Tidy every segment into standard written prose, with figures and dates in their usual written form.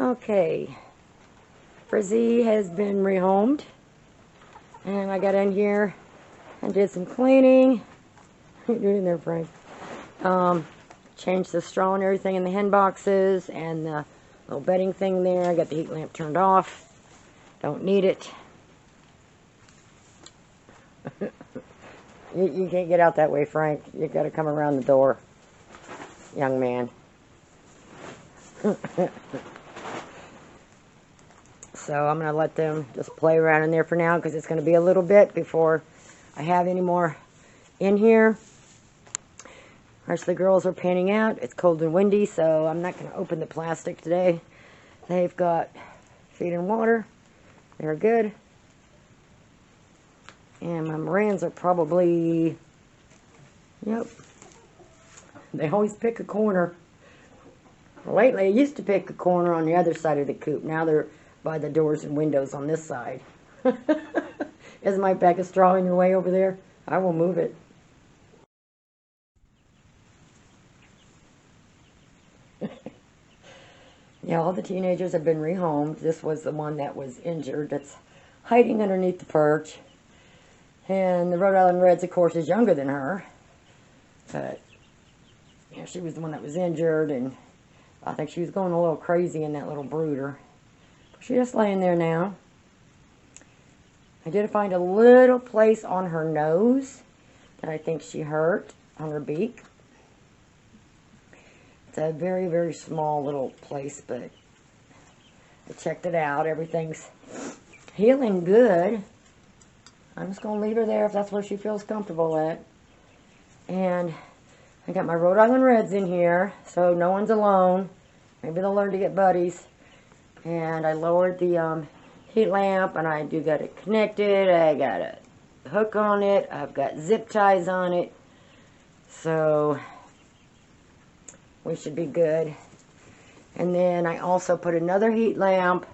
Okay, Frizzy has been rehomed, and I got in here and did some cleaning. What are you doing in there, Frank? Changed the straw and everything in the hen boxes and the little bedding thing there. I got the heat lamp turned off. Don't need it. You can't get out that way, Frank. You got to come around the door, young man. So I'm going to let them just play around in there for now, because it's going to be a little bit before I have any more in here. The rest of the girls are panning out. It's cold and windy, so I'm not going to open the plastic today. They've got feed and water. They're good. And my Morans are probably, yep. They always pick a corner. Lately, I used to pick a corner on the other side of the coop. Now they're by the doors and windows on this side. Is my bag of straw in your way over there? I will move it. Yeah, all the teenagers have been rehomed. This was the one that was injured that's hiding underneath the perch. And the Rhode Island Reds, of course, is younger than her. But, yeah, she was the one that was injured, and I think she was going a little crazy in that little brooder. She's just laying there now. I did find a little place on her nose that I think she hurt, on her beak. It's a very, very small little place, but I checked it out. Everything's healing good. I'm just going to leave her there if that's where she feels comfortable at. And I got my Rhode Island Reds in here, so no one's alone. Maybe they'll learn to get buddies. And I lowered the heat lamp, and I do got it connected. I got a hook on it. I've got zip ties on it. So we should be good. And then I also put another heat lamp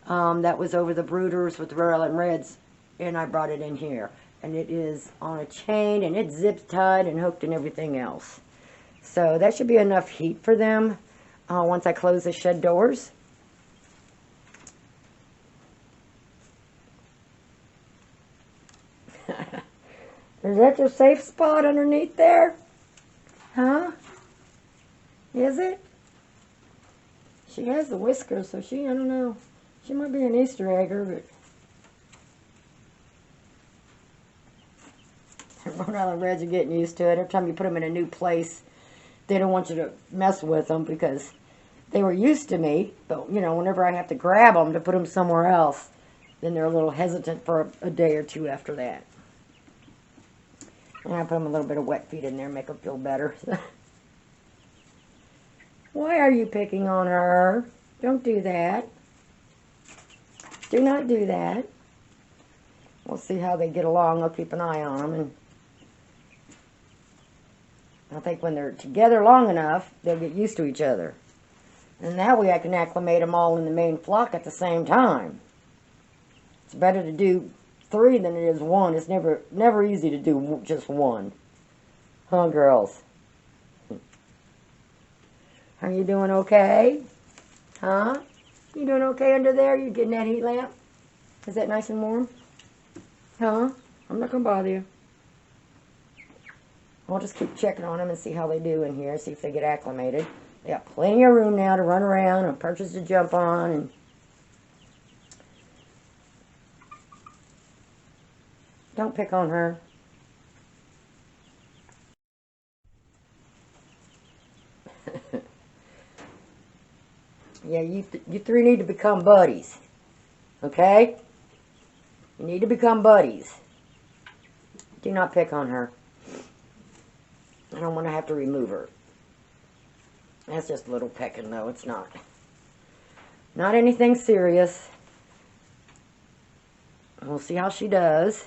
that was over the brooders with the Rhode Island Reds, and I brought it in here. And it is on a chain, and it's zip tied and hooked and everything else. So that should be enough heat for them once I close the shed doors. Is that your safe spot underneath there? Huh? Is it? She has the whiskers, so I don't know. She might be an Easter egger, but Rhode Island Reds are getting used to it. Every time you put them in a new place, they don't want you to mess with them because they were used to me. But, you know, whenever I have to grab them to put them somewhere else, then they're a little hesitant for a day or two after that. And I put them a little bit of wet feed in there, make them feel better. Why are you picking on her? Don't do that. Do not do that. We'll see how they get along. I'll keep an eye on them. And I think when they're together long enough, they'll get used to each other. And that way I can acclimate them all in the main flock at the same time. It's better to do 3 than it is 1. It's never easy to do just 1. Huh, girls? Are you doing okay? Huh? You doing okay under there? You getting that heat lamp? Is that nice and warm? Huh? I'm not going to bother you. I'll just keep checking on them and see how they do in here. See if they get acclimated. They got plenty of room now to run around and perches to jump on. And don't pick on her. Yeah, you 3 need to become buddies. Okay? You need to become buddies. Do not pick on her. I don't want to have to remove her. That's just a little pecking, though. It's not anything serious. We'll see how she does.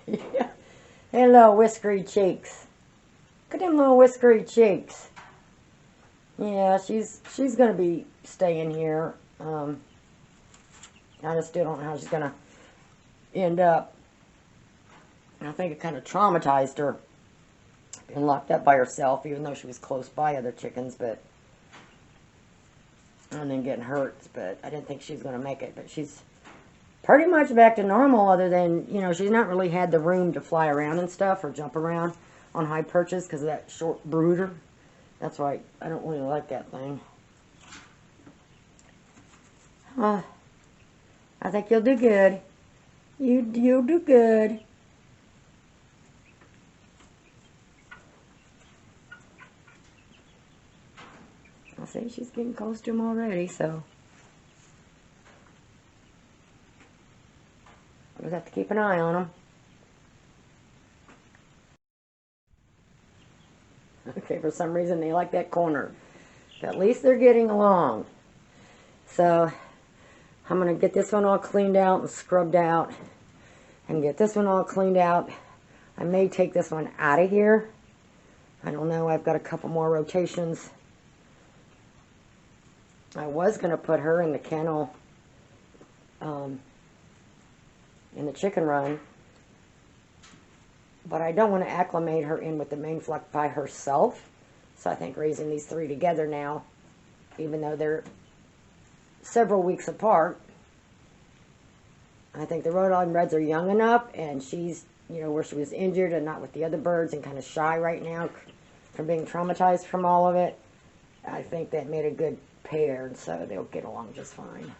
Yeah. Hello, whiskery cheeks. Look at them little whiskery cheeks. Yeah, she's going to be staying here. I just still don't know how she's going to end up. I think it kind of traumatized her being locked up by herself, even though she was close by other chickens, but, and then getting hurt, but I didn't think she was going to make it, but she's pretty much back to normal, other than, you know, she's not really had the room to fly around and stuff, or jump around on high perches because of that short brooder. That's why I don't really like that thing. I think you'll do good. You'll do good. I'll say she's getting close to him already, so we'll have to keep an eye on him. Okay, for some reason they like that corner. But at least they're getting along. So I'm going to get this one all cleaned out and scrubbed out. And get this one all cleaned out. I may take this one out of here. I don't know. I've got a couple more rotations. I was going to put her in the kennel in the chicken run. But I don't want to acclimate her in with the main flock by herself. So I think raising these three together now, even though they're several weeks apart, I think the Rhode Island Reds are young enough, and she's, you know, where she was injured and not with the other birds and kind of shy right now from being traumatized from all of it. I think that made a good pair, and so they'll get along just fine.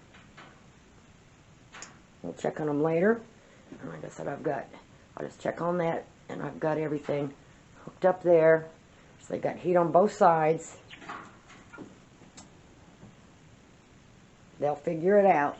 We'll check on them later. And like I said, I'll just check on that, and I've got everything hooked up there. So they got heat on both sides. They'll figure it out.